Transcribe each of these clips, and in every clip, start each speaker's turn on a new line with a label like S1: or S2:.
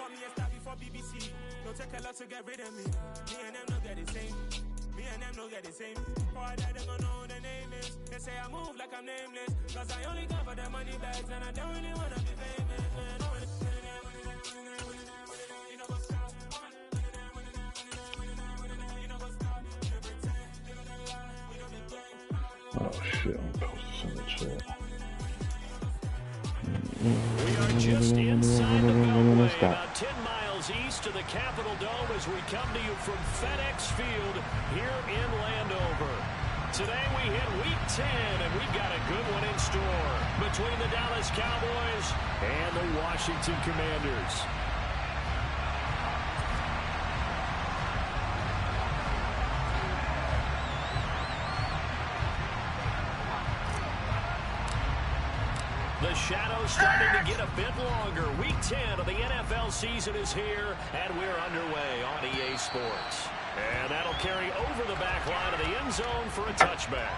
S1: got me a star before BBC. Don't take a lot to get rid of me. Me and them don't get the same. Me and them don't get the same. For I die, they gon' know who the name is. They say I move like I'm nameless. Cause I only come for the money bags and I don't really wanna be famous.
S2: Oh shit, I'm posting in the chat.
S3: We are just inside the Beltway, about 10 miles east of the Capitol Dome as we come to you from FedEx Field here in Landover. Today we hit Week 10, and we've got a good one in store between the Dallas Cowboys and the Washington Commanders. The shadow's starting to get a bit longer. Week 10 of the NFL season is here, and we're underway on EA Sports. And that'll carry over the back line of the end zone for a touchback.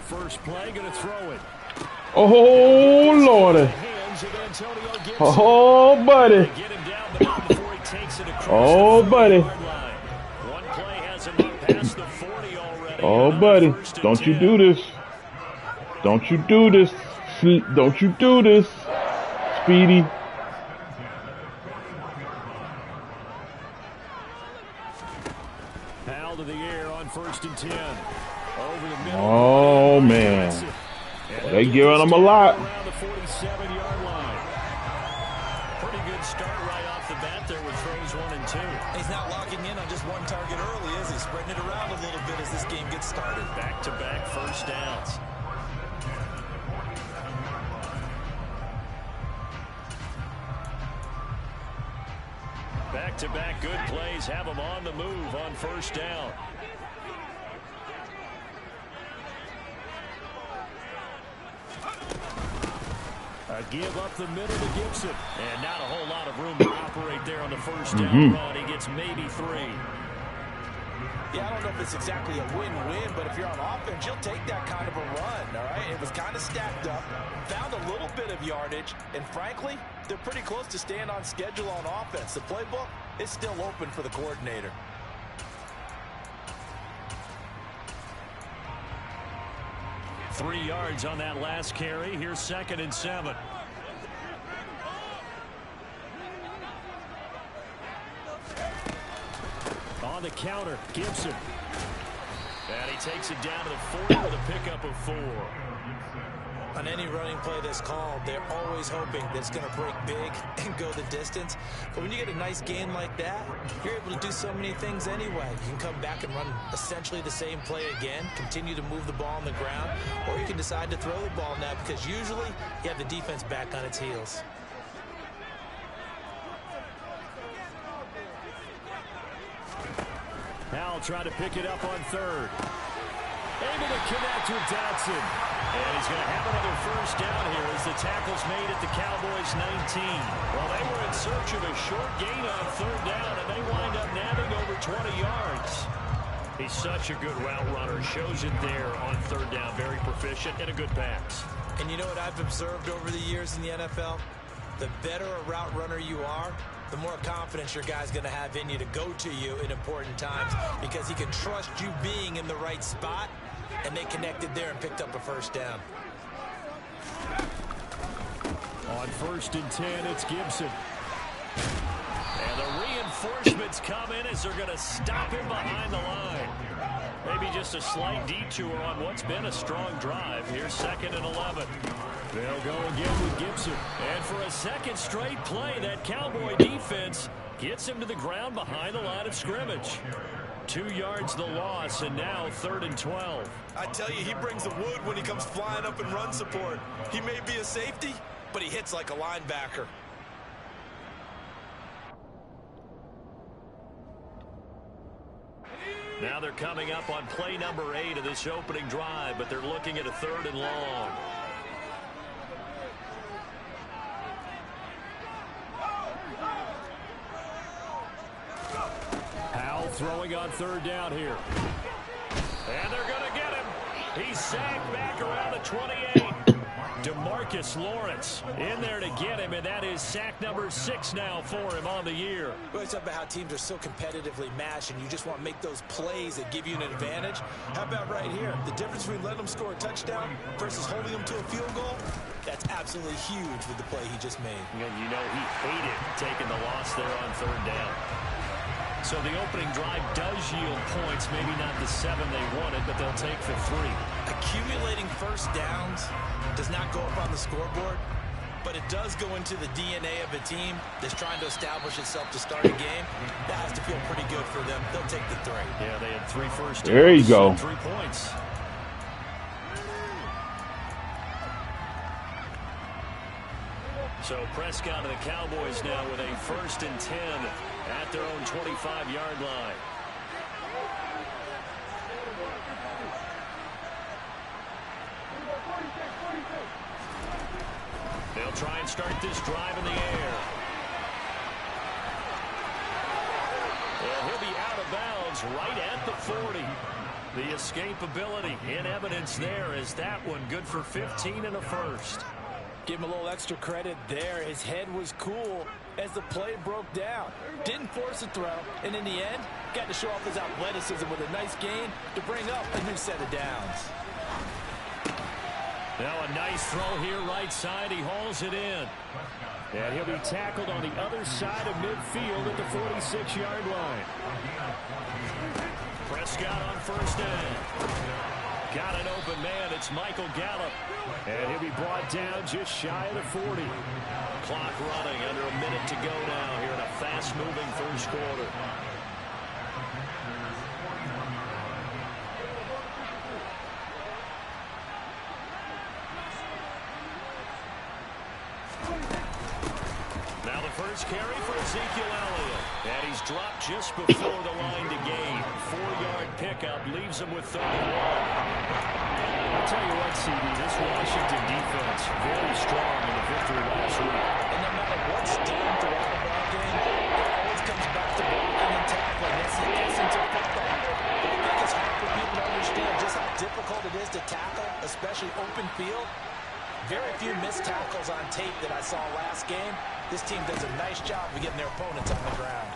S3: First play, going to throw it.
S2: Oh, Lordy. Oh, buddy. Oh, buddy.
S3: One play has him up past the 40 already.
S2: Oh, buddy. Don't you do this. Don't you do this. Don't you do this, Speedy.
S3: Foul to the air on 1st and 10. Over the middle.
S2: Oh, man. Well, they giving them a lot.
S3: Around the 47-yard line. Pretty good start right off the bat there with throws 1 and 2.
S4: He's not locking in on just one target early, is he? Spreading it around a little bit as this game gets started.
S3: Back-to-back first downs. Back-to-back good plays have him on the move on 1st down. A give up the middle to Gibson. And not a whole lot of room to operate there on the 1st down run. He gets maybe 3.
S4: Yeah, I don't know if it's exactly a win-win, but if you're on offense, you'll take that kind of a run, all right? It was kind of stacked up, found a little bit of yardage, and frankly, they're pretty close to staying on schedule on offense. The playbook is still open for the coordinator.
S3: Three yards on that last carry. Here's 2nd and 7. On the counter, Gibson. And he takes it down to the 40 with a pickup of 4.
S4: On any running play that's called, they're always hoping that it's going to break big and go the distance. But when you get a nice gain like that, you're able to do so many things anyway. You can come back and run essentially the same play again, continue to move the ball on the ground, or you can decide to throw the ball now because usually you have the defense back on its heels.
S3: Now trying to pick it up on 3rd. Able to connect with Dotson. And he's going to have another first down here as the tackle's made at the Cowboys 19. Well, they were in search of a short gain on 3rd down, and they wind up nabbing over 20 yards. He's such a good route runner. Shows it there on 3rd down. Very proficient and a good pass.
S4: And you know what I've observed over the years in the NFL? The better a route runner you are, the more confidence your guy's going to have in you to go to you in important times because he can trust you being in the right spot, and they connected there and picked up a first down.
S3: On 1st and 10, it's Gibson. And the reinforcements come in as they're going to stop him behind the line. Maybe just a slight detour on what's been a strong drive. Here's 2nd and 11. They'll go again with Gibson. And for a second straight play, that Cowboy defense gets him to the ground behind the line of scrimmage. 2 yards the loss, and now 3rd and 12.
S4: I tell you, he brings the wood when he comes flying up in run support. He may be a safety, but he hits like a linebacker.
S3: Now they're coming up on play number 8 of this opening drive, but they're looking at a 3rd and long. Powell throwing on 3rd down here. And they're going to get him. He's sacked back around the 28. DeMarcus Lawrence in there to get him, and that is sack number 6 now for him on the year.
S4: We always talk about how teams are so competitively matched, and you just want to make those plays that give you an advantage. How about right here? The difference between letting them score a touchdown versus holding them to a field goal, that's absolutely huge with the play he just made.
S3: And you know he hated taking the loss there on 3rd down. So the opening drive does yield points, maybe not the 7 they wanted, but they'll take the 3.
S4: Accumulating first downs does not go up on the scoreboard, but it does go into the DNA of a team that's trying to establish itself to start a game. That has to feel pretty good for them. They'll take the 3.
S3: Yeah, they had 3 first downs.
S2: There you go.
S3: 3 points. So Prescott and the Cowboys now with a 1st and 10 at their own 25-yard line. They'll try and start this drive in the air. Well, he'll be out of bounds right at the 40. The escapability in evidence there is that one good for 15 and a 1st.
S4: Give him a little extra credit there. His head was cool as the play broke down. Didn't force a throw, and in the end, got to show off his athleticism with a nice gain to bring up a new set of downs.
S3: Now a nice throw here right side. He hauls it in. And he'll be tackled on the other side of midfield at the 46-yard line. Prescott on 1st down. Got an open man. It's Michael Gallup. And he'll be brought down just shy of the 40. Clock running, under a minute to go now here in a fast-moving first quarter. Now the first carry for Ezekiel Elliott. And he's dropped just before the line to gain. 4-yard pickup leaves him with 31. I'll tell you what, CD, this Washington defense, very strong in the victory last week.
S4: And no matter what's done throughout the ball game, it always comes back to blocking and tackling. That's the essence of football. I think it's hard for people to understand just how difficult it is to tackle, especially open field. Very few missed tackles on tape that I saw last game. This team does a nice job of getting their opponents on the ground.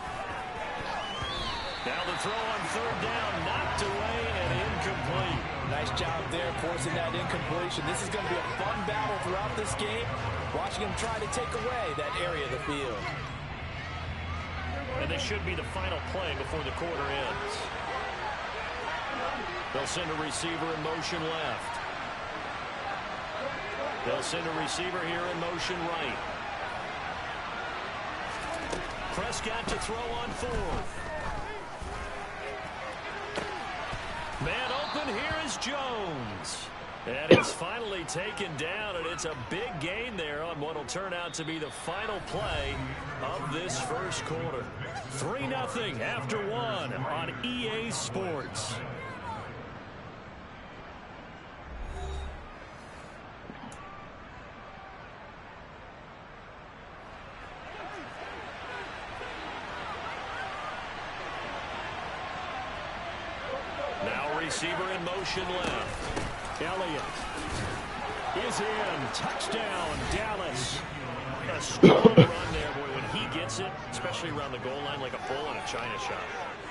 S3: Now the throw on 3rd down, knocked away and incomplete.
S4: Nice job there forcing that incompletion. This is going to be a fun battle throughout this game. Watching them try to take away that area of the field.
S3: And this should be the final play before the quarter ends. They'll send a receiver in motion left. They'll send a receiver here in motion right. Prescott to throw on 4th. Man open, here is Jones. And he's finally taken down, and it's a big gain there on what will turn out to be the final play of this first quarter. 3-0 after 1 on EA Sports. Receiver in motion left. Elliott is in. Touchdown, Dallas. A strong run there, boy, when he gets it, especially around the goal line like a bull in a china shop.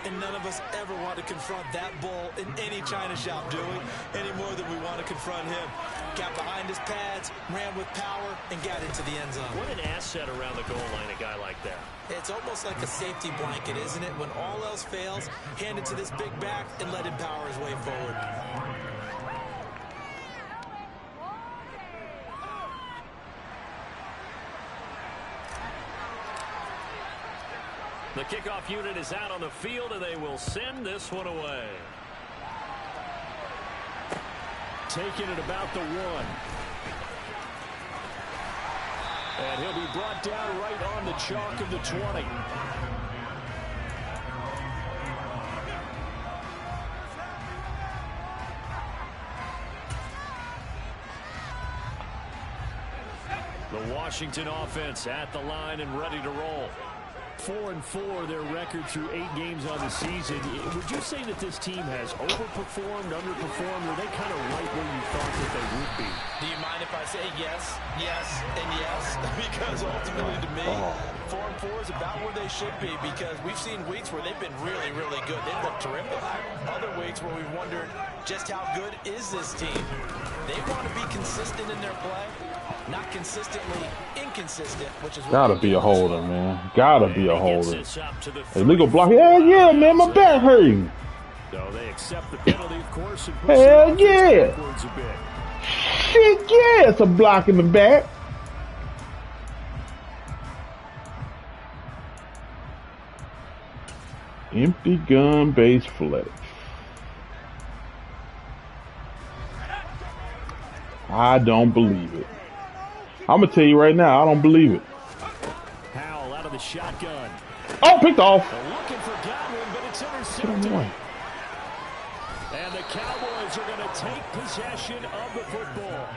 S4: And none of us ever want to confront that bull in any china shop, do we? Any more than we want to confront him. Got behind his pads, ran with power, and got into the end zone.
S3: What an asset around the goal line, a guy like that.
S4: It's almost like a safety blanket, isn't it? When all else fails, hand it to this big back and let him power his way forward.
S3: The kickoff unit is out on the field, and they will send this one away. Taking it about the 1. And he'll be brought down right on the chalk of the 20. The Washington offense at the line and ready to roll. 4-4 their record through 8 games on the season. Would you say that this team has overperformed, underperformed, or are they kind of right where you thought that they would be?
S4: Do you mind if I say yes, yes, and yes? Because ultimately to me, 4-4 is about where they should be, because we've seen weeks where they've been really, really good. They look terrific. Other weeks where we've wondered just how good is this team. They want to be consistent in their play, not consistently inconsistent, which is
S2: gotta be a holder, man. Gotta be a holder. Hey, legal block. Hell yeah, man, my back hurting.
S3: So they accept the penalty, of course, and
S2: hell yeah. Shit, yeah, it's a block in the back. Empty gun base flex. I don't believe it. I'm gonna tell you right now, I don't believe it.
S3: Howell out of the shotgun.
S2: Oh, picked off.
S3: Looking for Godwin, but it's intercepted. And the Cowboys are going to take possession of the football.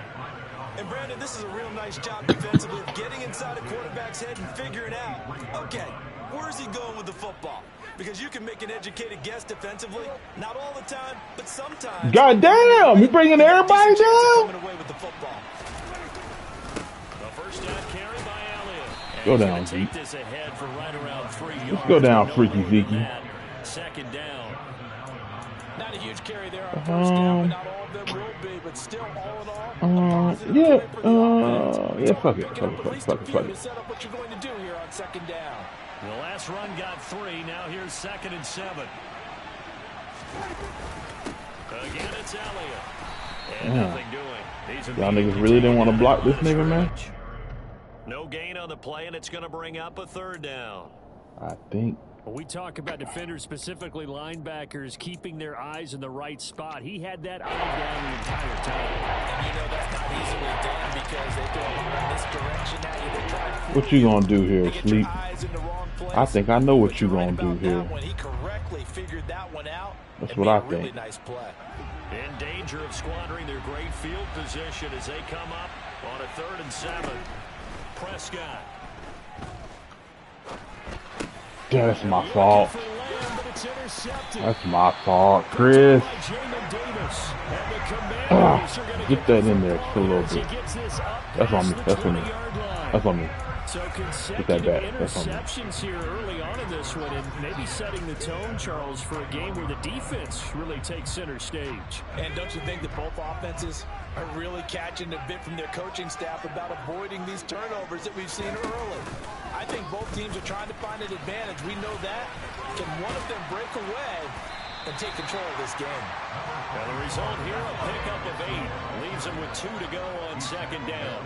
S4: And Brandon, this is a real nice job defensively of getting inside a quarterback's head and figuring out, okay, where's he going with the football? Because you can make an educated guess defensively, not all the time, but sometimes.
S2: God damn, you bringing everybody down?
S4: Coming away with the football.
S3: The first down carry by Elliott.
S2: Go down, Zeke.
S3: This ahead for right around 3 yards.
S2: Let's go down, freaky Zeke.
S3: Second down.
S4: Not a huge carry there on first down, but not all of them will be, but still all in all.
S2: Yeah, fuck it.
S4: Set up what you're going to do here on second down.
S3: The last run got 3. Now here's 2nd and 7. Again, it's Elliott. And nothing doing.
S2: Y'all niggas really didn't want to block this nigga, man?
S3: No gain on the play, and it's going to bring up a 3rd down.
S2: I think.
S3: When we talk about defenders, specifically linebackers, keeping their eyes in the right spot, he had that eye down the entire time.
S4: And you know that's not easily done because they throw a lot of misdirection at you. They're trying to
S2: what you gonna do here, Sleep? I think I know what you gonna do here.
S4: When he correctly figured that one out,
S2: that's what I think.
S4: Really nice play.
S3: In danger of squandering their great field position as they come up on a 3rd and 7. Prescott.
S2: Yeah, that's my fault. That's my fault, Chris. Get that in there just a little bit. That's on me. That's on me. That's on me.
S3: So
S2: get that back. That's on me.
S3: Interceptions here early on in this one, and maybe setting the tone, Charles, for a game where the defense really takes center stage.
S4: And don't you think that both offenses are really catching a bit from their coaching staff about avoiding these turnovers that we've seen early? I think both teams are trying to find an advantage. We know that. Can one of them break away and take control of this game?
S3: Well, the result here, a pickup of 8. Leaves them with 2 to go on 2nd down.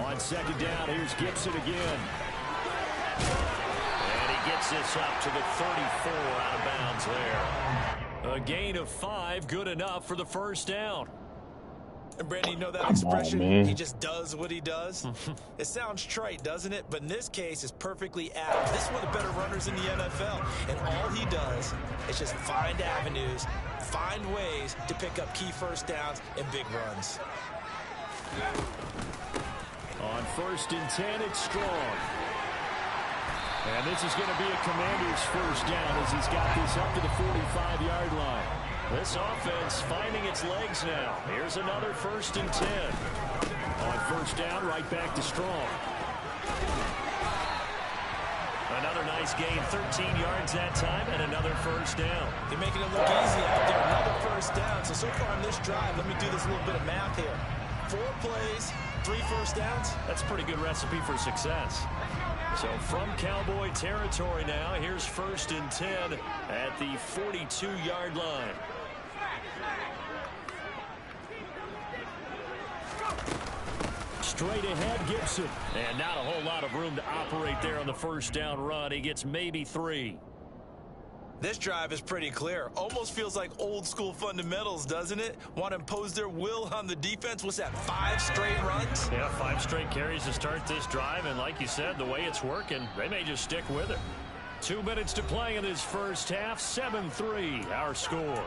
S3: On 2nd down, here's Gibson again. And he gets this up to the 34 out of bounds there. A gain of 5, good enough for the 1st down.
S4: And Brandon, you know that expression, he just does what he does? It sounds trite, doesn't it? But in this case, it's perfectly apt. This is one of the better runners in the NFL. And all he does is just find avenues, find ways to pick up key first downs and big runs.
S3: On 1st and 10, it's Strong. And this is going to be a Commander's first down as he's got this up to the 45-yard line. This offense finding its legs now. Here's another 1st and 10. On 1st down, right back to Strong. Another nice gain, 13 yards that time, and another 1st down.
S4: They're making it look easy out there. Another 1st down. So far on this drive, let me do this little bit of math here. 4 plays, 3 1st downs.
S3: That's a pretty good recipe for success. So from Cowboy territory now, here's 1st and 10 at the 42-yard line. straight ahead, Gibson. And not a whole lot of room to operate there on the first down run. He gets maybe 3.
S4: This drive is pretty clear. Almost feels like old school fundamentals, doesn't it? Want to impose their will on the defense. What's that, 5 straight runs?
S3: Yeah, 5 straight carries to start this drive. And like you said, the way it's working, they may just stick with it. 2 minutes to play in this first half. 7-3, our score.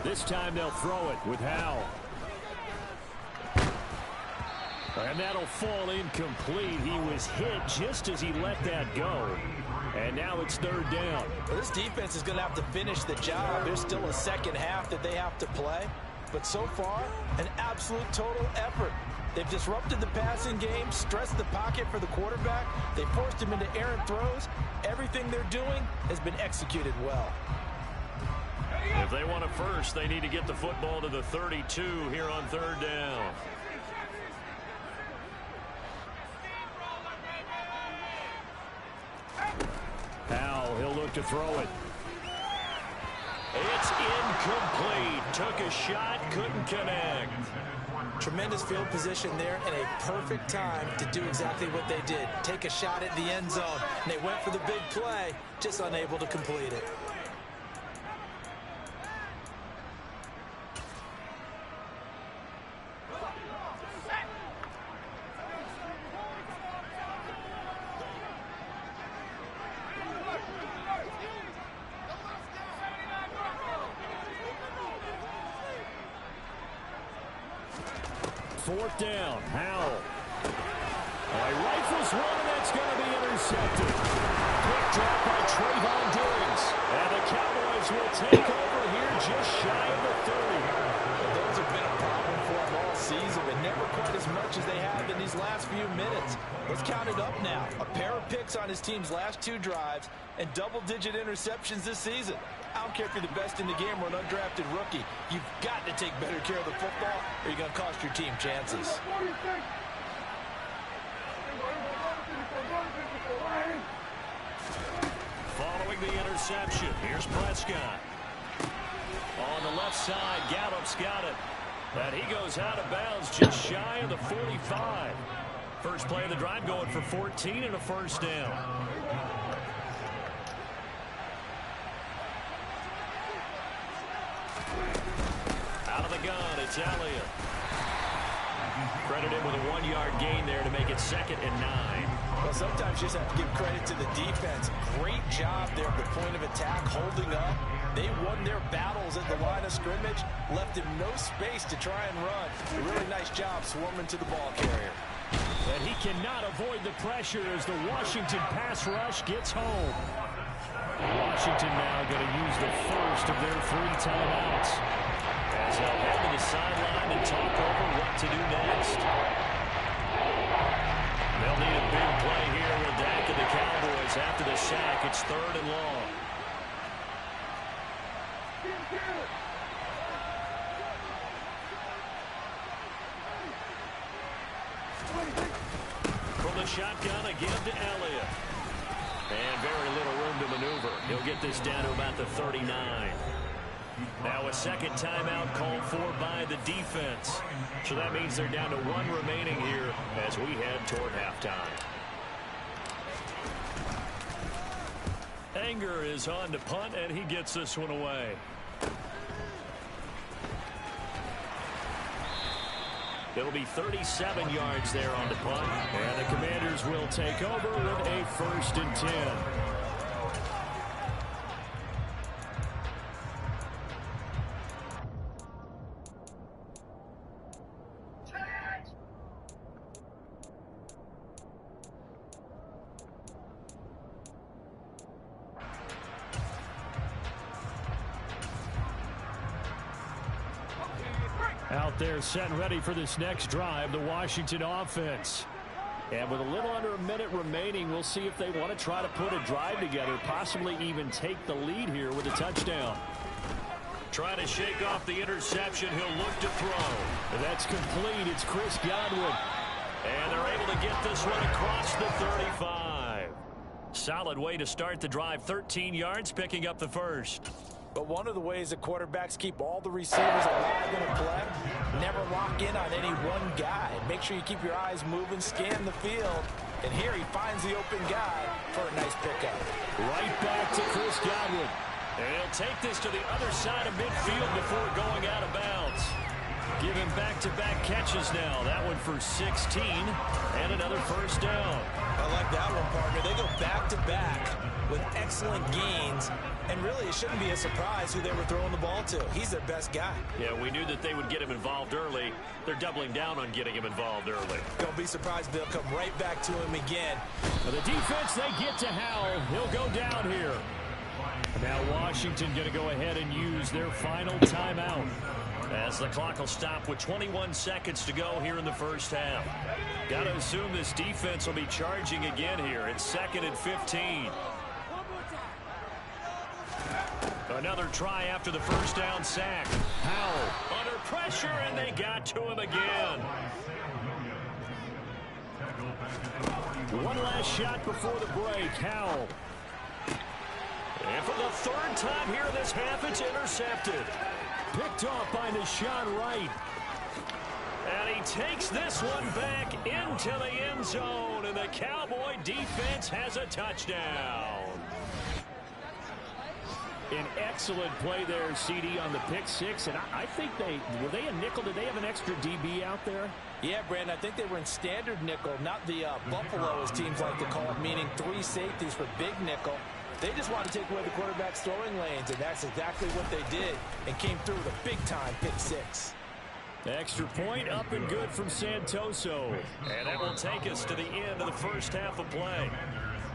S3: This time they'll throw it with Howell. And that'll fall incomplete. He was hit just as he let that go. And now it's 3rd down.
S4: Well, this defense is going to have to finish the job. There's still a second half that they have to play. But so far, an absolute total effort. They've disrupted the passing game, stressed the pocket for the quarterback. They forced him into errant throws. Everything they're doing has been executed well.
S3: If they want a first, they need to get the football to the 32 here on 3rd down. Howell, he'll look to throw it. It's incomplete. Took a shot, couldn't connect.
S4: Tremendous field position there and a perfect time to do exactly what they did. Take a shot at the end zone. And they went for the big play, just unable to complete it.
S3: Fourth down, Howell. He rifles one, and that's going to be intercepted. Quick drop by Trayvon Diggs. And the Cowboys will take over here just shy of the 30.
S4: Well, those have been a problem for them all season, but never quite as much as they have in these last few minutes. Let's count it up now. A pair of picks on his team's last 2 drives and double-digit interceptions this season. I don't care if you're the best in the game or an undrafted rookie. You've got to take better care of the football or you're going to cost your team chances.
S3: Following the interception, here's Prescott. On the left side, Gallup's got it. And he goes out of bounds just shy of the 45. First play of the drive going for 14 and a first down. Out of the gun, it's Elliott. Credited with a 1-yard gain there to make it 2nd and 9.
S4: Well, sometimes you just have to give credit to the defense. Great job there at the point of attack, holding up. They won their battles at the line of scrimmage, left him no space to try and run. A really nice job swarming to the ball carrier.
S3: And he cannot avoid the pressure as the Washington pass rush gets home. Washington now going to use the first of their 3 timeouts, as they'll head to the sideline and talk over what to do next. They'll need a big play here with Dak and the Cowboys after the sack. It's 3rd and long. From the shotgun again to Elliott. And very little room to maneuver. He'll get this down to about the 39. Now a second timeout called for by the defense. So that means they're down to 1 remaining here as we head toward halftime. Anger is on to punt, and he gets this one away. It'll be 37 yards there on the punt, and the Commanders will take over with a 1st and 10. Out there set and ready for this next drive, the Washington offense. And with a little under a minute remaining, we'll see if they want to try to put a drive together, possibly even take the lead here with a touchdown. Trying to shake off the interception, he'll look to throw. That's complete. It's Chris Godwin. And they're able to get this one across the 35. Solid way to start the drive. 13 yards, picking up the first.
S4: But one of the ways that quarterbacks keep all the receivers alive in a play, never lock in on any one guy. Make sure you keep your eyes moving, scan the field. And here he finds the open guy for a nice pickup.
S3: Right back to Chris Godwin. And he'll take this to the other side of midfield before going out of bounds. Give him back-to-back catches now. That one for 16 and another first down.
S4: I like that one, partner. They go back-to-back with excellent gains. And really, it shouldn't be a surprise who they were throwing the ball to. He's their best guy.
S3: Yeah, we knew that they would get him involved early. They're doubling down on getting him involved early.
S4: Don't be surprised if they'll come right back to him again.
S3: For the defense, they get to Howell. He'll go down here. Now Washington going to go ahead and use their final timeout, as the clock will stop with 21 seconds to go here in the first half. Got to assume this defense will be charging again here. It's 2nd and 15. Another try after the first down sack. Howell under pressure, and they got to him again. One last shot before the break. Howell. And for the 3rd time here in this half, it's intercepted. Picked off by Deshaun Wright. And he takes this one back into the end zone, and the Cowboy defense has a touchdown. An excellent play there, CD, on the pick six. And I think were they a nickel? Did they have an extra DB out there?
S4: Yeah, Brandon, I think they were in standard nickel, not the Buffalo, as teams like to call it, meaning 3 safeties for big nickel. They just want to take away the quarterback's throwing lanes, and that's exactly what they did, and came through with a big-time pick six.
S3: Extra point up and good from Santoso. And that will take us to the end of the first half of play.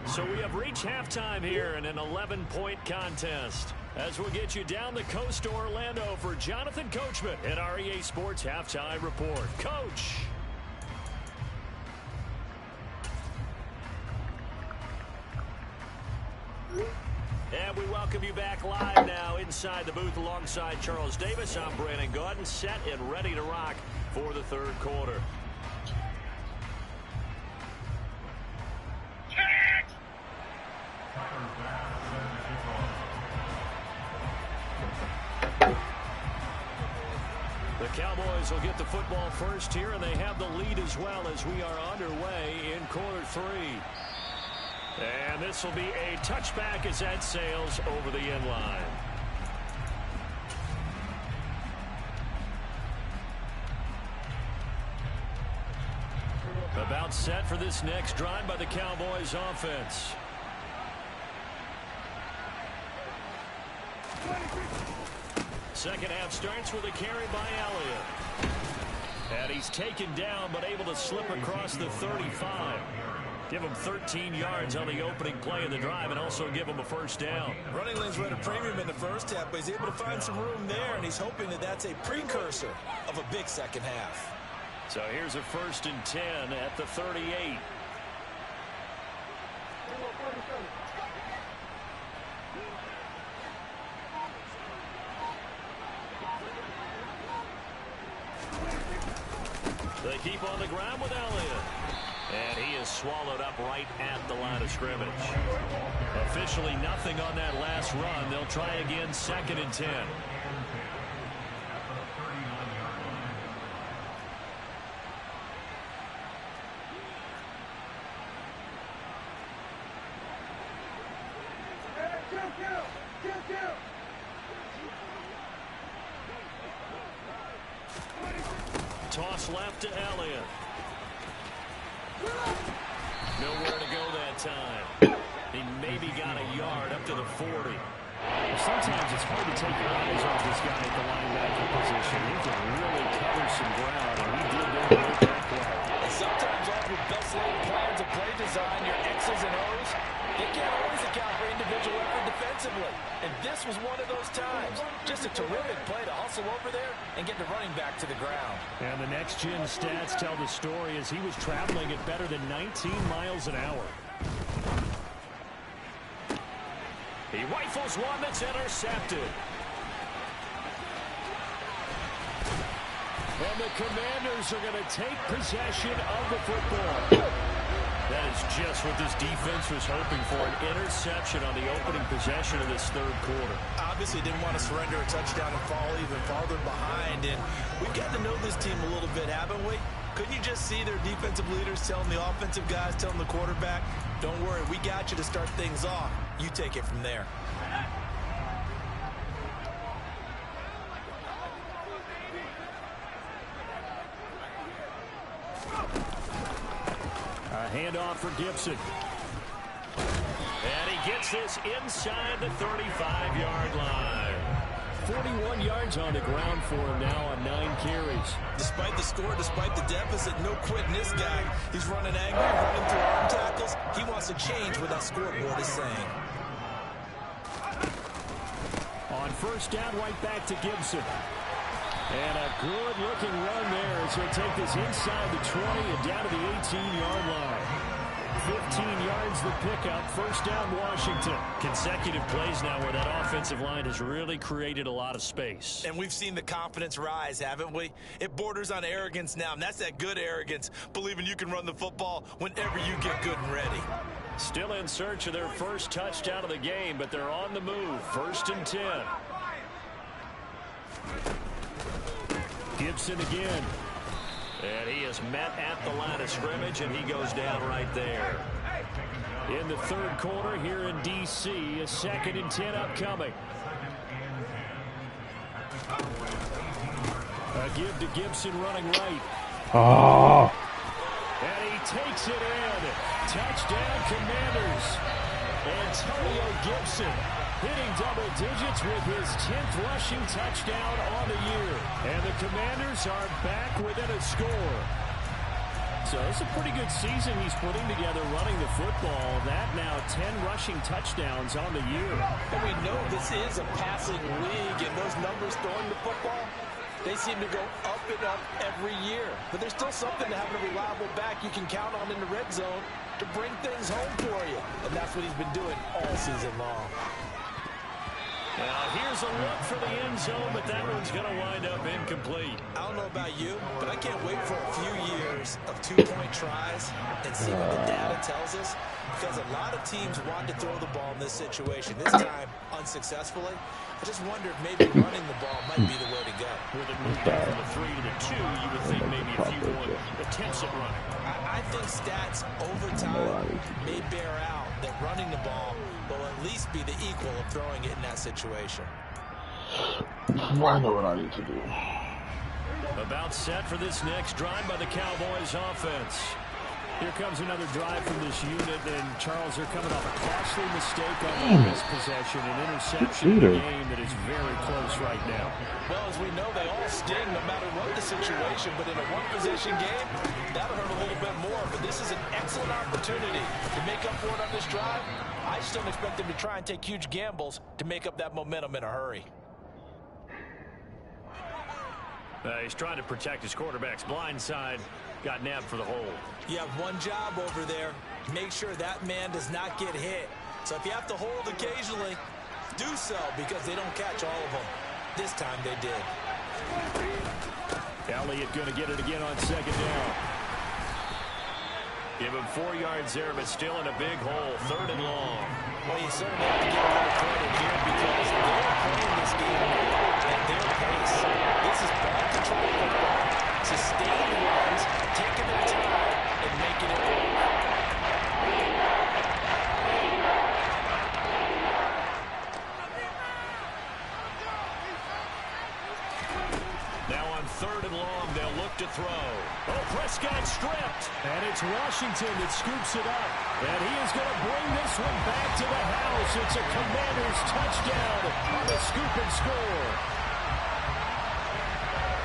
S3: So we have reached halftime here in an 11-point contest. As we'll get you down the coast to Orlando for Jonathan Coachman at our EA Sports Halftime Report. Coach. And we welcome you back live now inside the booth alongside Charles Davis. I'm Brandon Gaudin, set and ready to rock for the 3rd quarter. The Cowboys will get the football first here, and they have the lead as well as we are underway in quarter 3. And this will be a touchback as that sails over the end line. About set for this next drive by the Cowboys offense. Second half starts with a carry by Elliott. And he's taken down but able to slip across the 35. Give him 13 yards on the opening play of the drive and also give him a first down.
S4: Running lanes were at a premium in the first half, but he's able to find some room there, and he's hoping that that's a precursor of a big second half.
S3: So here's a 1st and 10 at the 38. They keep on the ground with Elliott. And he is swallowed up right at the line of scrimmage. Officially nothing on that last run. They'll try again, 2nd and 10. Toss left to Elliott. Nowhere to go that time. He maybe got a yard up to the 40.
S5: Sometimes it's hard to take your eyes off this guy at the linebacker position. He can really cover some ground, and he did that play.
S4: And sometimes all your best laid plans of play design, your X's and O's, they can't always account for individual effort defensively. And this was one of those times. Just a terrific play to hustle over there and get the running back to the ground.
S5: And the next-gen stats tell the story as he was traveling at better than 19 miles an hour.
S3: He rifles one that's intercepted. And the Commanders are going to take possession of the football. That is just what this defense was hoping for, an interception on the opening possession of this third quarter.
S4: Obviously didn't want to surrender a touchdown and fall even farther behind. And we've got to know this team a little bit, haven't we? Couldn't you just see their defensive leaders telling the offensive guys, telling the quarterback, don't worry, we got you to start things off. You take it from there.
S3: A handoff for Gibson. And he gets this inside the 35-yard line. 41 yards on the ground for him now on 9 carries.
S4: Despite the score, despite the deficit, no quitting this guy. He's running angry, running through arm tackles. He wants to change what that scoreboard is saying.
S3: On first down, right back to Gibson. And a good-looking run there as he'll take this inside the 20 and down to the 18-yard line. 15 yards the pickup. First down, Washington. Consecutive plays now where that offensive line has really created a lot of space.
S4: And we've seen the confidence rise, haven't we? It borders on arrogance now, and that's that good arrogance, believing you can run the football whenever you get good and ready.
S3: Still in search of their first touchdown of the game, but they're on the move. First and 10. Gibson again. And he is met at the line of scrimmage, and he goes down right there. In the third quarter here in D.C., a 2nd and 10 upcoming. A give to Gibson running right.
S2: Oh.
S3: And he takes it in. Touchdown, Commanders. Antonio Gibson hitting double digits with his 10th rushing touchdown on the year. And the Commanders are back within a score. So it's a pretty good season he's putting together running the football. That now 10 rushing touchdowns on the year.
S4: And we know this is a passing league, and those numbers throwing the football, they seem to go up and up every year. But there's still something to having a reliable back you can count on in the red zone to bring things home for you. And that's what he's been doing all season long.
S3: Now here's a look for the end zone, but that one's going to wind up incomplete.
S4: I don't know about you, but I can't wait for a few years of two-point tries and see what the data tells us, because a lot of teams want to throw the ball in this situation. This time, unsuccessfully. I just wonder if maybe running the ball might be the way to go.
S3: With it moved down from the 3 to the 2, you would think maybe a few more attempts at running.
S4: I think stats over time may bear out that running the ball will at least be the equal of throwing it in that situation.
S2: I know what I need to do.
S3: About set for this next drive by the Cowboys offense. Here comes another drive from this unit, and Charles, they're coming off a costly mistake on this possession, an interception in a game that is very close right now.
S4: Well, as we know, they all sting no matter what the situation, but in a one-possession game, that'll hurt a little bit more. But this is an excellent opportunity to make up for it on this drive. I just don't expect them to try and take huge gambles to make up that momentum in a hurry.
S3: He's trying to protect his quarterback's blind side. Got nabbed for the hold.
S4: You have one job over there. Make sure that man does not get hit. So if you have to hold occasionally, do so, because they don't catch all of them. This time they did.
S3: Elliott going to get it again on second down. Give him 4 yards there, but still in a big hole. 3rd and long.
S4: Well, you certainly have to give a little credit here because they're playing this game at their pace. This is ball control football. Sustained runs, taking their time, and making it work.
S3: Now on 3rd and long, they'll look to throw. Oh, Prescott stripped. And it's Washington that scoops it up. And he is going to bring this one back to the house. It's a Commanders touchdown on the scoop and score.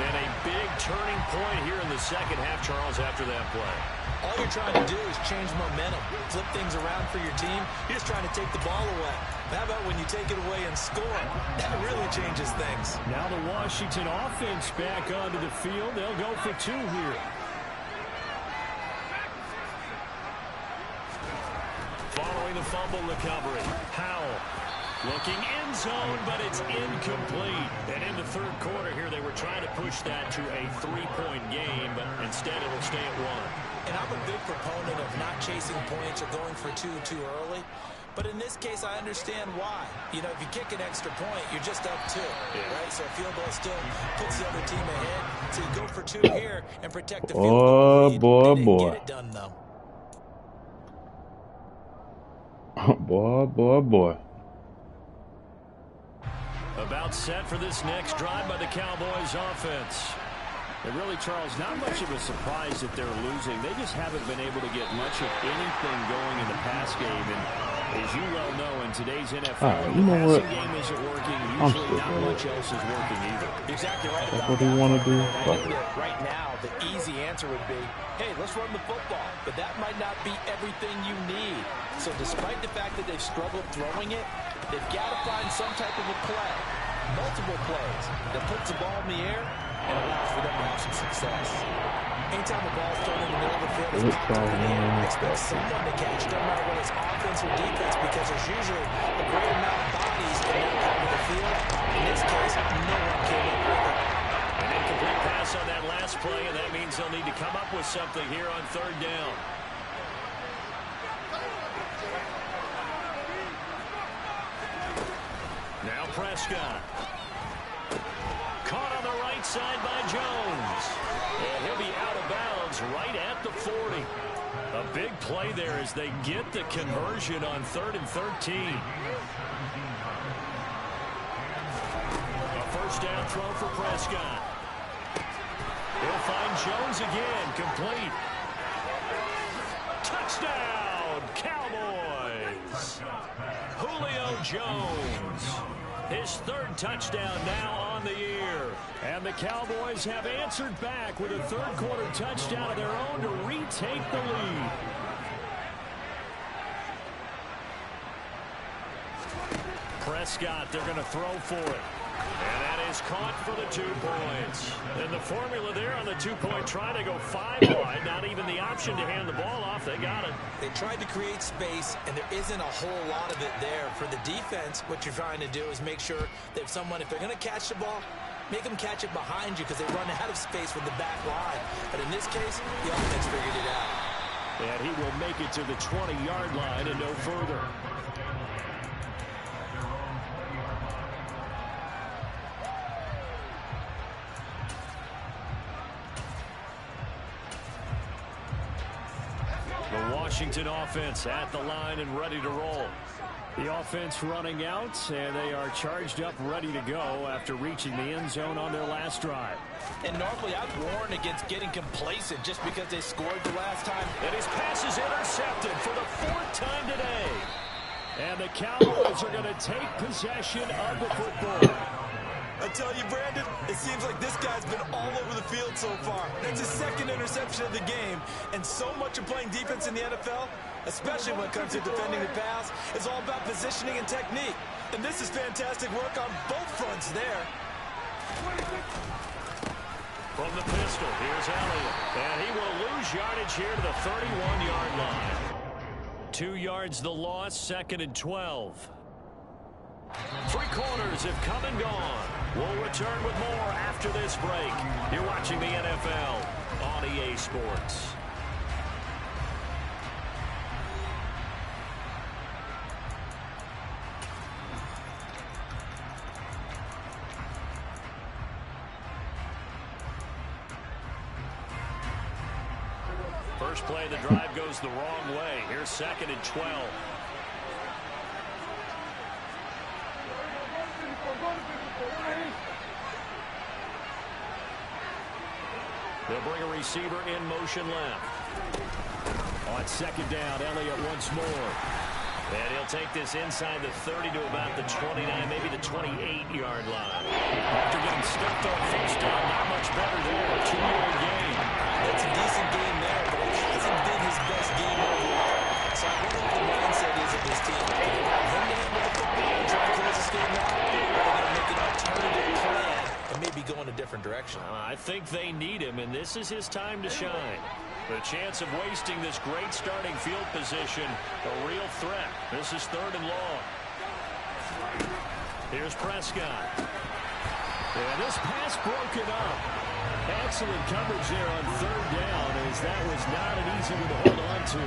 S3: And a big turning point here in the second half, Charles, after that play.
S4: All you're trying to do is change momentum, flip things around for your team. You're just trying to take the ball away. How about when you take it away and score? That really changes things.
S3: Now the Washington offense back onto the field. They'll go for 2 here. Following the fumble recovery, Howell. Looking end zone, but it's incomplete. And in the third quarter here, they were trying to push that to a 3-point game, but instead it'll stay at 1.
S4: And I'm a big proponent of not chasing points or going for two too early. But in this case, I understand why. You know, if you kick an extra point, you're just up 2, right? So a field goal still puts the other team ahead. So you go for 2 here and protect the field goal lead. They didn't get it done, though.
S2: Boy.
S3: About set for this next drive by the Cowboys offense.
S5: And really, Charles, not much of a surprise that they're losing. They just haven't been able to get much of anything going in the pass game. And as you well know, in today's NFL,
S2: you know
S5: the
S2: what?
S5: passing game isn't working. Usually not much else is working either.
S4: Exactly right.
S2: That's what do you want to do?
S4: Right now, the easy answer would be, hey, let's run the football. But that might not be everything you need. So despite the fact that they've struggled throwing it, they've got to find some type of a play, multiple plays, that puts the ball in the air and allows for them to have some success. Anytime the ball's thrown in the middle of the field, it's popped up in the air. Expect someone to catch it, no matter whether it's offense or defense, because there's usually a great amount of bodies in that part of the field. In this case, no one came up with it.
S3: An incomplete pass on that last play, and that means they'll need to come up with something here on 3rd down. Now Prescott. Caught on the right side by Jones. And he'll be out of bounds right at the 40. A big play there as they get the conversion on 3rd and 13. A first down throw for Prescott. He'll find Jones again, complete. Touchdown, Cowboys. Julio Jones. His 3rd touchdown now on the year.
S5: And the Cowboys have answered back with a 3rd quarter touchdown of their own to retake the lead.
S3: Prescott, they're going to throw for it. And that is caught for the 2 points. And the formula there on the 2-point try to go 5 wide. Not even the option to hand the ball off. They got it.
S4: They tried to create space, and there isn't a whole lot of it there. For the defense, what you're trying to do is make sure that if they're going to catch the ball, make them catch it behind you because they run out of space with the back line. But in this case, the offense figured it out.
S5: And he will make it to the 20-yard line and no further.
S3: The Washington offense at the line and ready to roll.
S5: The offense running out, and they are charged up, ready to go after reaching the end zone on their last drive.
S4: And normally I'd warn against getting complacent just because they scored the last time.
S3: And his pass is intercepted for the 4th time today.
S5: And the Cowboys are going to take possession of the football.
S4: I tell you, Brandon, it seems like this guy's been all over the field so far. That's his 2nd interception of the game. And so much of playing defense in the NFL, especially when it comes to defending the pass, is all about positioning and technique. And this is fantastic work on both fronts there.
S3: From the pistol, here's Elliott. And he will lose yardage here to the 31-yard line. 2 yards the loss, 2nd and 12. 3 quarters have come and gone. We'll return with more after this break. You're watching the NFL on EA Sports. First play of the drive goes the wrong way. Here's 2nd and 12. They'll bring a receiver in motion left.
S5: On 2nd down, Elliott once more.
S3: And he'll take this inside the 30 to about the 29, maybe the 28-yard line.
S5: After getting stuffed on 1st down, not much better there. A 2-yard gain.
S4: That's a decent game there, but it hasn't been his best game overall. So I wonder what the mindset is of this team. Do they want him to handle the football and try to close this game out? Or are they going to make an alternative plan and maybe go in a different direction?
S3: I think they need him, and this is his time to shine. The chance of wasting this great starting field position, a real threat. This is 3rd and long. Here's Prescott.
S5: And this pass broken up. Excellent coverage there on third down, as that was not an easy one to hold on to.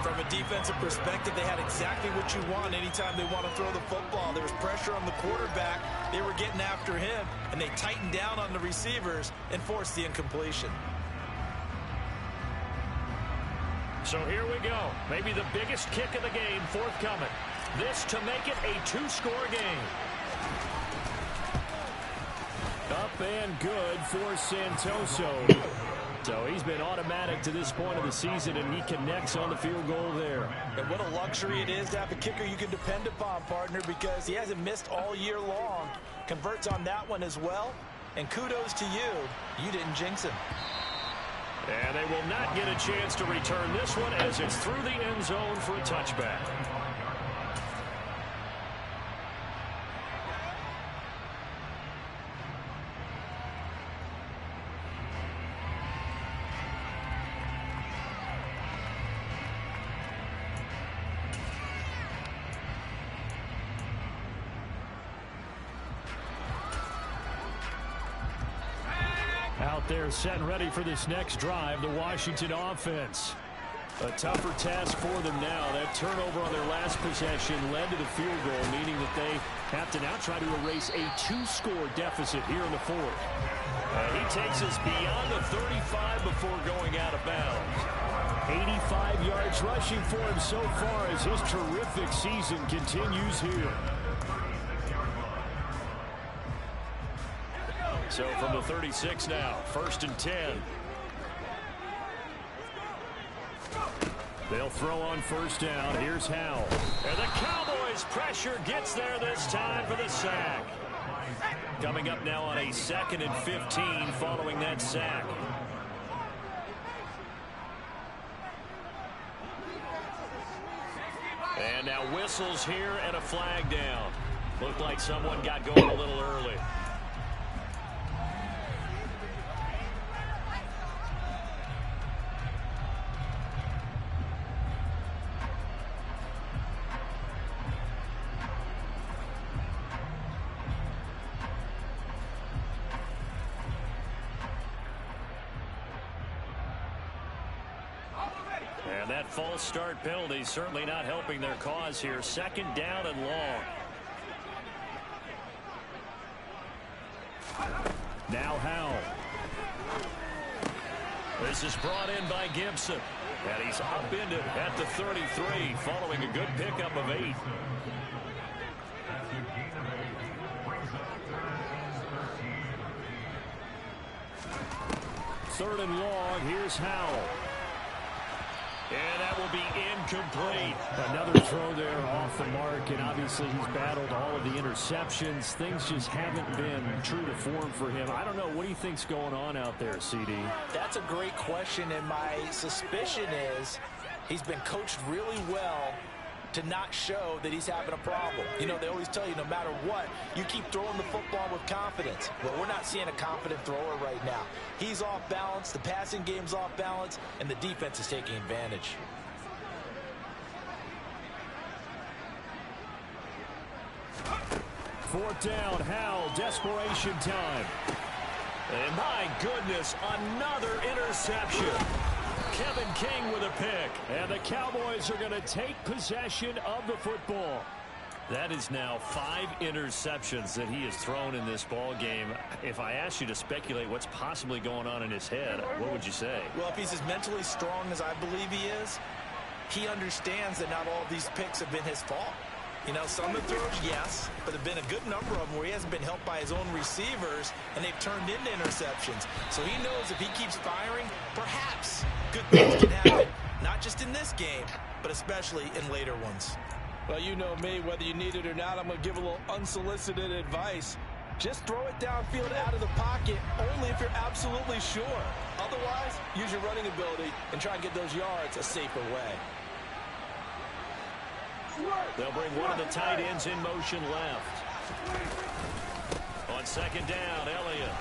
S4: From a defensive perspective, they had exactly what you want anytime they want to throw the football. There was pressure on the quarterback. They were getting after him, and they tightened down on the receivers and forced the incompletion.
S5: So here we go. Maybe the biggest kick of the game forthcoming. This to make it a two-score game. Up and good for Santoso. So he's been automatic to this point of the season, and he connects on the field goal there.
S4: And what a luxury it is to have a kicker you can depend upon, partner, because he hasn't missed all year long. Converts on that one as well. And kudos to you. You didn't jinx him.
S5: And they will not get a chance to return this one as it's through the end zone for a touchback. Out there set and ready for this next drive, the Washington offense. A tougher task for them now. That turnover on their last possession led to the field goal, meaning that they have to now try to erase a two-score deficit here in the fourth. He takes us beyond the 35 before going out of bounds. 85 yards rushing for him so far as his terrific season continues here. So from the 36 now, 1st and 10. They'll throw on 1st down. Here's Howell. And the Cowboys pressure gets there this time for the sack. Coming up now on a 2nd and 15 following that sack. And now whistles here and a flag down. Looked like someone got going a little early. And that false start penalty certainly not helping their cause here. 2nd down and long. Now Howell. This is brought in by Gibson. And he's upended at the 33 following a good pickup of 8. Third and long. Here's Howell. And that will be incomplete. Another throw there off the mark, and obviously he's battled all of the interceptions. Things just haven't been true to form for him. I don't know. What do you think's going on out there, CD?
S4: That's a great question, and my suspicion is he's been coached really well to not show that he's having a problem. You know, they always tell you no matter what, you keep throwing the football with confidence. Well, we're not seeing a confident thrower right now. He's off balance, the passing game's off balance, and the defense is taking advantage.
S5: Fourth down, Howell, desperation time. And my goodness, another interception. Kevin King with a pick. And the Cowboys are going to take possession of the football. That is now 5 interceptions that he has thrown in this ball game. If I asked you to speculate what's possibly going on in his head, what would you say?
S4: Well, if he's as mentally strong as I believe he is, he understands that not all of these picks have been his fault. You know, some of the throws, yes, but there have been a good number of them where he hasn't been helped by his own receivers, and they've turned into interceptions. So he knows if he keeps firing, perhaps good things can happen, not just in this game, but especially in later ones.
S6: Well, you know me, whether you need it or not, I'm going to give a little unsolicited advice. Just throw it downfield out of the pocket, only if you're absolutely sure. Otherwise, use your running ability and try and get those yards a safer way.
S5: They'll bring one of the tight ends in motion left. On 2nd down, Elliott.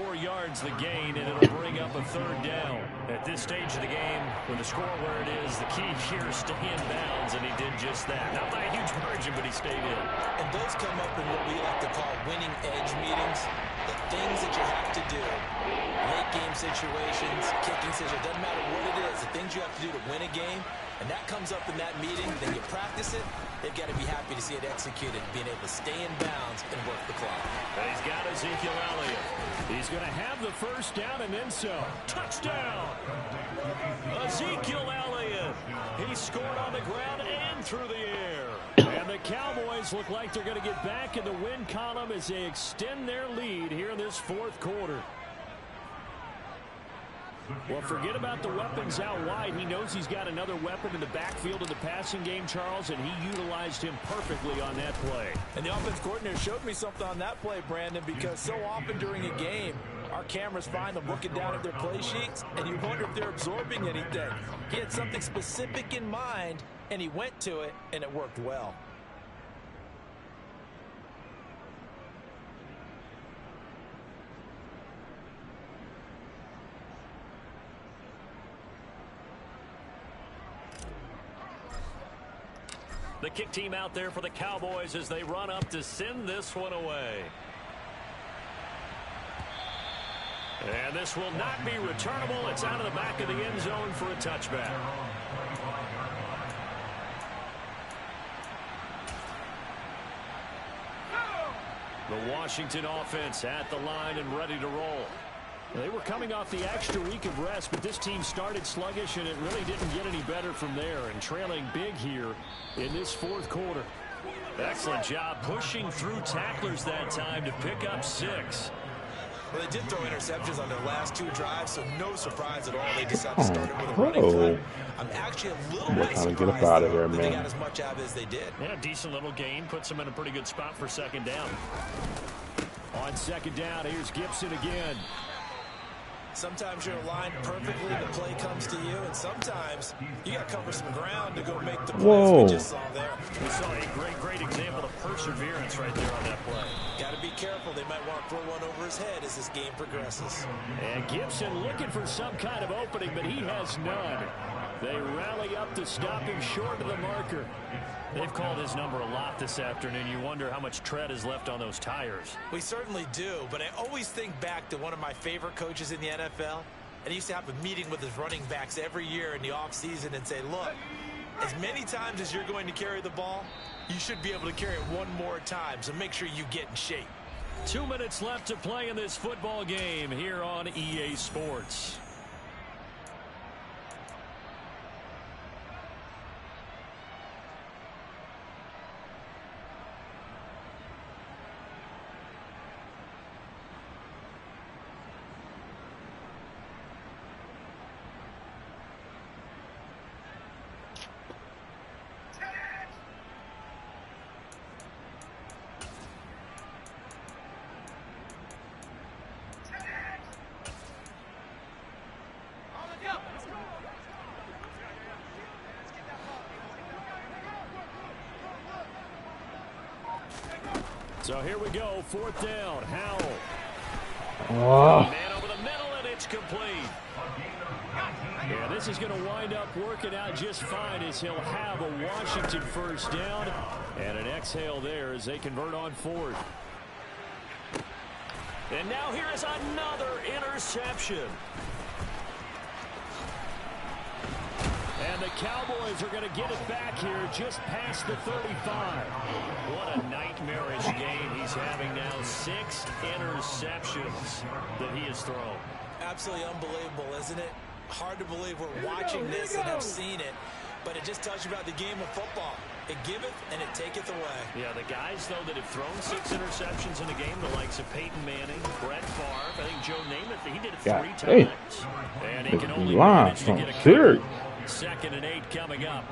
S5: 4 yards the gain, and it'll bring up a 3rd down. At this stage of the game, with the score where it is, the key here is stay in bounds, and he did just that. Not by a huge margin, but he stayed in.
S4: And those come up in what we like to call winning edge meetings. The things that you have to do, late game situations, kicking situations, doesn't matter what it is, the things you have to do to win a game, and that comes up in that meeting, then you practice it, they've got to be happy to see it executed, being able to stay in bounds and work the clock.
S5: And he's got Ezekiel Elliott. He's going to have the 1st down and then some. Touchdown! Ezekiel Elliott. He scored on the ground and through the air. And the Cowboys look like they're going to get back in the win column as they extend their lead here in this 4th quarter. Well, forget about the weapons out wide. He knows he's got another weapon in the backfield of the passing game, Charles, and he utilized him perfectly on that play.
S4: And the offense coordinator showed me something on that play, Brandon, because so often during a game, our cameras find them looking down at their play sheets, and you wonder if they're absorbing anything. He had something specific in mind, and he went to it, and it worked well.
S5: The kick team out there for the Cowboys as they run up to send this one away. And this will not be returnable. It's out of the back of the end zone for a touchback. The Washington offense at the line and ready to roll. They were coming off the extra week of rest, but this team started sluggish, and it really didn't get any better from there, and trailing big here in this 4th quarter. Excellent job pushing through tacklers that time to pick up 6.
S4: Well, they did throw interceptions on their last 2 drives, so no surprise at all. They decided to start it with a running play. I'm actually a little bit surprised that they got as much out of it as they did.
S5: Yeah, decent little gain. Puts them in a pretty good spot for 2nd down. On 2nd down, here's Gibson again.
S4: Sometimes you're aligned perfectly, the play comes to you, and sometimes you got to cover some ground to go make the plays we just saw there.
S5: We saw a great example of perseverance right there on that play.
S4: Got to be careful. They might want to throw one over his head as this game progresses.
S5: And Gibson looking for some kind of opening, but he has none. They rally up to stop him short of the marker. They've called his number a lot this afternoon. You wonder how much tread is left on those tires.
S4: We certainly do, but I always think back to one of my favorite coaches in the NFL, and he used to have a meeting with his running backs every year in the offseason and say, look, as many times as you're going to carry the ball, you should be able to carry it one more time, so make sure you get in shape.
S5: 2 minutes left to play in this football game here on EA Sports. So here we go, 4th down. Howell. Man over the middle, and it's complete. Yeah, this is going to wind up working out just fine as he'll have a Washington 1st down and an exhale there as they convert on 4th. And now here is another interception. And the Cowboys are going to get it back here just past the 35. What a nightmarish game he's having now. 6 interceptions that he has thrown.
S4: Absolutely unbelievable, isn't it? Hard to believe we're watching this and have seen it, but it just tells you about the game of football. It giveth and it taketh away.
S5: Yeah, the guys, though, that have thrown 6 interceptions in a game, the likes of Peyton Manning, Brett Favre, I think Joe Namath, he did it 3 times. And he can only manage to get a couple. 2nd and 8 coming up.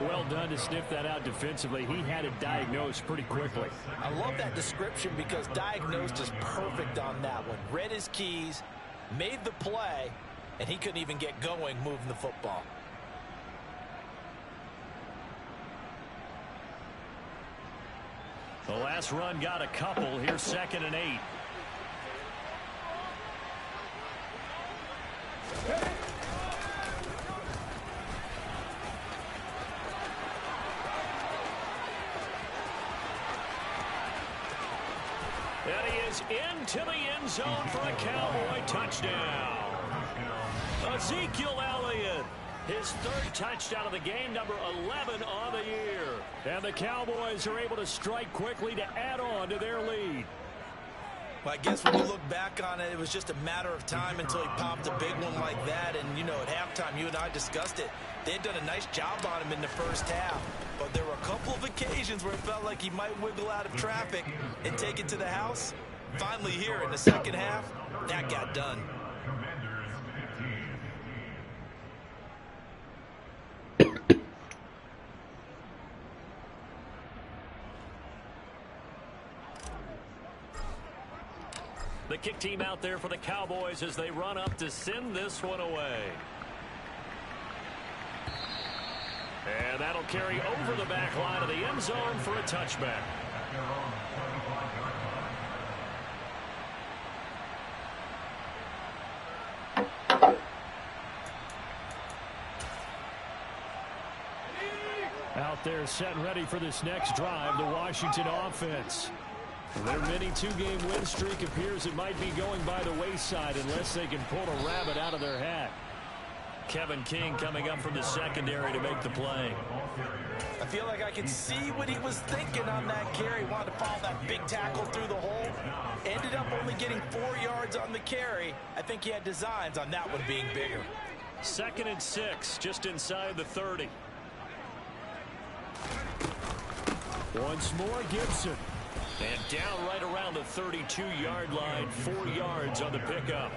S5: Well done to sniff that out defensively. He had it diagnosed pretty quickly.
S4: I love that description because diagnosed is perfect on that one. Read his keys, made the play, and he couldn't even get going moving the football.
S5: The last run got a couple. Here's 2nd and 8. is into the end zone for a Cowboy touchdown. Ezekiel Elliott, his third touchdown of the game, number 11 on the year. And the Cowboys are able to strike quickly to add on to their lead.
S4: Well, I guess when you look back on it, it was just a matter of time until he popped a big one like that. And, you know, at halftime, you and I discussed it. They had done a nice job on him in the first half. But there were a couple of occasions where it felt like he might wiggle out of traffic and take it to the house. Finally here in the second half, that got done.
S5: The kick team out there for the Cowboys as they run up to send this one away. And that'll carry over the back line of the end zone for a touchback. Out there set and ready for this next drive, the Washington offense. Their mini two-game win streak appears it might be going by the wayside unless they can pull a rabbit out of their hat. Kevin King coming up from the secondary to make the play.
S4: I feel like I can see what he was thinking on that carry. Wanted to follow that big tackle through the hole. Ended up only getting 4 yards on the carry. I think he had designs on that one being bigger.
S5: 2nd and 6, just inside the 30. Once more, Gibson. And down right around the 32-yard line, 4 yards on the pickup.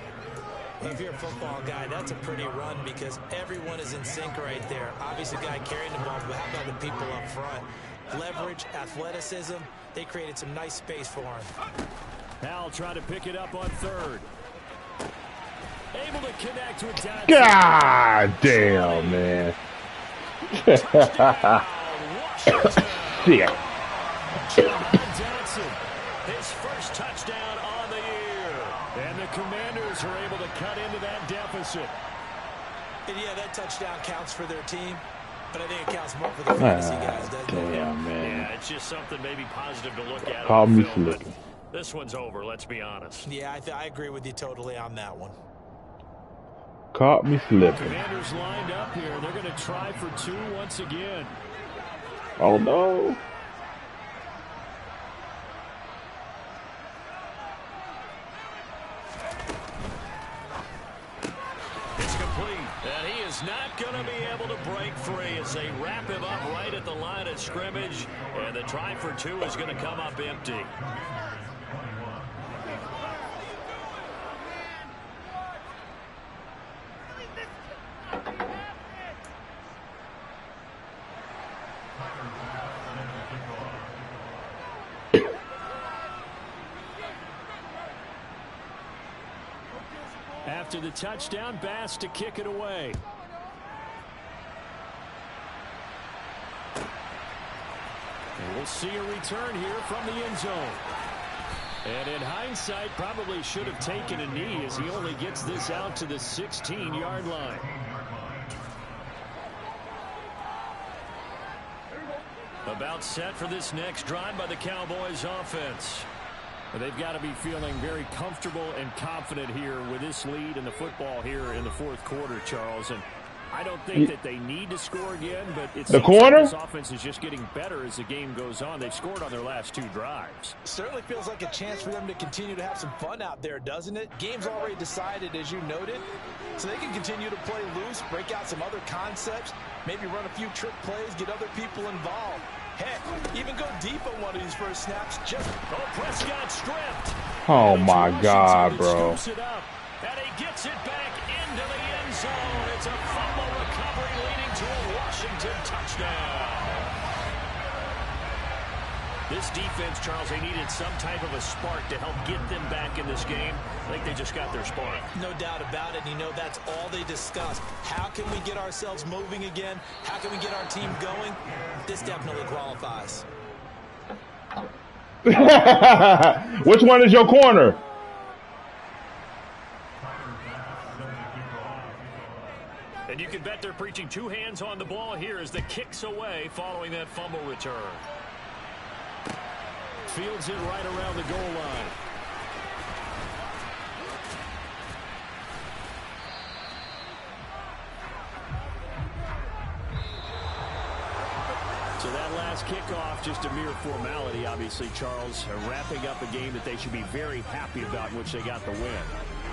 S4: If you're a football guy, that's a pretty run because everyone is in sync right there. Obviously, the guy carrying the ball, but how about the people up front? Leverage, athleticism, they created some nice space for him.
S5: Hal trying to pick it up on 3rd. Able to connect with Dodson.
S2: God damn, man. Shit.
S5: Johnson, his first touchdown on the year. And the Commanders are able to cut into that deficit.
S4: And yeah, that touchdown counts for their team, but I think it counts more for the fantasy guys, doesn't it?
S2: Damn, man.
S5: Yeah, it's just something maybe positive to look at.
S2: Call me slipping.
S5: This one's over, let's be honest.
S4: Yeah, I agree with you totally on that one.
S2: Caught me slipping.
S5: Commanders lined up here. They're going to try for 2 once again.
S2: Oh, no.
S5: It's complete. And he is not going to be able to break free as they wrap him up right at the line of scrimmage. And the try for 2 is going to come up empty. After the touchdown, Bass to kick it away. And we'll see a return here from the end zone. And in hindsight, probably should have taken a knee as he only gets this out to the 16-yard line. About set for this next drive by the Cowboys offense. They've got to be feeling very comfortable and confident here with this lead in the football here in the 4th quarter, Charles. And I don't think that they need to score again, but it's
S2: the corner.
S5: Like this offense is just getting better as the game goes on. They've scored on their last 2 drives.
S4: Certainly feels like a chance for them to continue to have some fun out there, doesn't it? Game's already decided, as you noted, so they can continue to play loose, break out some other concepts, maybe run a few trick plays, get other people involved. Heck, even go deep on one of these first snaps. Just
S5: Prescott stripped.
S2: Oh my God, bro.
S5: It up, and he gets it back into the end zone. It's a fumble recovery leading to a Washington touchdown. This defense, Charles, they needed some type of a spark to help get them back in this game. I think they just got their spark.
S4: No doubt about it. You know, that's all they discussed. How can we get ourselves moving again? How can we get our team going? This definitely qualifies.
S2: Which one is your corner?
S5: And you can bet they're preaching 2 hands on the ball here as the kick's away following that fumble return. Fields it right around the goal line. So that last kickoff, just a mere formality, obviously, Charles, wrapping up a game that they should be very happy about in which they got the win.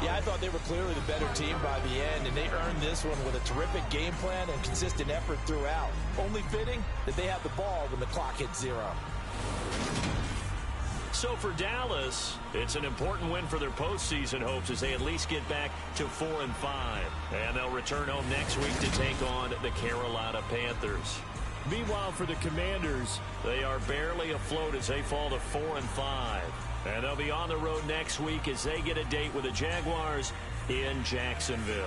S4: Yeah, I thought they were clearly the better team by the end, and they earned this one with a terrific game plan and consistent effort throughout. Only fitting that they had the ball when the clock hit 0.
S5: So for Dallas, it's an important win for their postseason hopes as they at least get back to 4-5. And they'll return home next week to take on the Carolina Panthers. Meanwhile, for the Commanders, they are barely afloat as they fall to 4-5. And they'll be on the road next week as they get a date with the Jaguars in Jacksonville.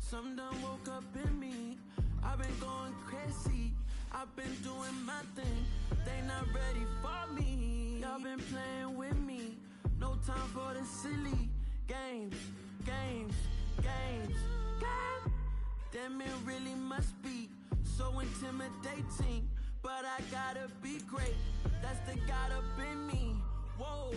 S1: Something done woke up in me. I've been going crazy. I've been doing my thing. They not ready for me. Y'all been playing with me. No time for the silly games. Damn, it really must be so intimidating. But I gotta be great. That's the God up in me. Whoa.